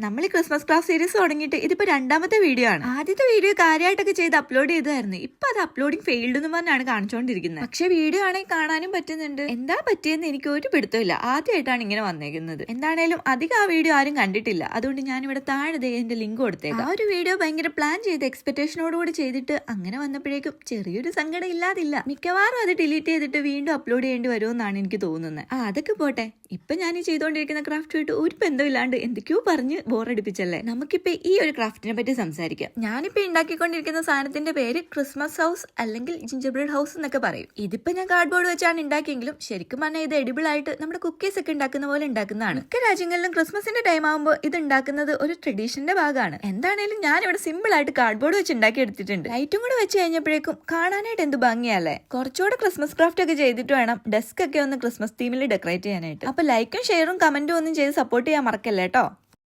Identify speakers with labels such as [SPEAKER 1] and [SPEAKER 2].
[SPEAKER 1] നമ്മൾ ഈ Christmas craft series തുടങ്ങിയിട്ട് ഇതിപ്പോ രണ്ടാമത്തെ വീഡിയോ ആണ്. ആദ്യത്തെ വീഡിയോ കാര്യമായിട്ടൊക്കെ ചെയ്ത് അപ്ലോഡ് ചെയ്തായിരുന്നു. ഇപ്പൊ അത് അപ്ലോഡിങ് ഫെയിൽഡ് എന്ന് പറഞ്ഞാണ് കാണിച്ചുകൊണ്ടിരിക്കുന്നത്. പക്ഷെ വീഡിയോ ആണെങ്കിൽ കാണാനും പറ്റുന്നുണ്ട്. എന്താ പറ്റിയെന്ന് എനിക്ക് ഒരു പിടുത്തമില്ല. ആദ്യമായിട്ടാണ് ഇങ്ങനെ വന്നേക്കുന്നത്. എന്താണേലും അധികം ആ വീഡിയോ ആരും കണ്ടിട്ടില്ല. അതുകൊണ്ട് ഞാനിവിടെ താഴെ ഇതിന്റെ ലിങ്ക് കൊടുത്തേക്കാം. ആ ഒരു വീഡിയോ ഭയങ്കര പ്ലാൻ ചെയ്ത് എക്സ്പെക്ടേഷനോടുകൂടി ചെയ്തിട്ട് അങ്ങനെ വന്നപ്പോഴേക്കും ചെറിയൊരു സങ്കടം ഇല്ലാതില്ല. മിക്കവാറും അത് ഡിലീറ്റ് ചെയ്തിട്ട് വീണ്ടും അപ്ലോഡ് ചെയ്യേണ്ടി വരുമെന്നാണ് എനിക്ക് തോന്നുന്നത്. അതൊക്കെ പോട്ടെ. ഇപ്പൊ ഞാൻ ഈ ചെയ്തുകൊണ്ടിരിക്കുന്ന ക്രാഫ്റ്റുമായിട്ട് ഒരു ബന്ധമില്ലാണ്ട് എന്തൊക്കെയോ പറഞ്ഞ് ബോറടിപ്പിച്ചല്ലേ. നമുക്കിപ്പോ ഈ ഒരു ക്രാഫ്റ്റിനെ പറ്റി സംസാരിക്കാം. ഞാനിപ്പോ ഉണ്ടാക്കിക്കൊണ്ടിരിക്കുന്ന സാധനത്തിന്റെ പേര് ക്രിസ്മസ് ഹൗസ് അല്ലെങ്കിൽ ജിഞ്ചർ ബ്രെഡ് ഹൗസ് എന്നൊക്കെ പറയും. ഇതിപ്പോ ഞാൻ കാർഡ്ബോർഡ് വെച്ചാണ് ഉണ്ടാക്കിയെങ്കിലും ശരിക്കും പറഞ്ഞാൽ ഇത് എഡിബിൾ ആയിട്ട് നമ്മുടെ കുക്കീസ് ഒക്കെ ഉണ്ടാക്കുന്ന പോലെ ഉണ്ടാക്കുന്നതാണ്. മിക്ക രാജ്യങ്ങളിലും ക്രിസ്മസിന്റെ ടൈം ആകുമ്പോൾ ഇത് ഉണ്ടാക്കുന്നത് ഒരു ട്രഡീഷന്റെ ഭാഗമാണ്. എന്താണേലും ഞാൻ ഇവിടെ സിമ്പിൾ ആയിട്ട് കാർഡ്ബോർഡ് വെച്ച് ഉണ്ടാക്കി എടുത്തിട്ടുണ്ട്. ലൈറ്റും കൂടെ വെച്ച് കഴിഞ്ഞപ്പോഴേക്കും കാണാനായിട്ട് എന്ത് ഭംഗിയല്ലേ. കുറച്ചുകൂടെ ക്രിസ്മസ് ക്രാഫ്റ്റ് ഒക്കെ ചെയ്തിട്ട് വേണം ഡെസ്ക് ഒക്കെ ഒന്ന് ക്രിസ്മസ് തീമിൽ ഡെക്കറേറ്റ് ചെയ്യാനായിട്ട്. അപ്പൊ ലൈക്കും ഷെയറും കമന്റും ഒന്നും ചെയ്ത് സപ്പോർട്ട് ചെയ്യാൻ മറക്കല്ലേ കേട്ടോ.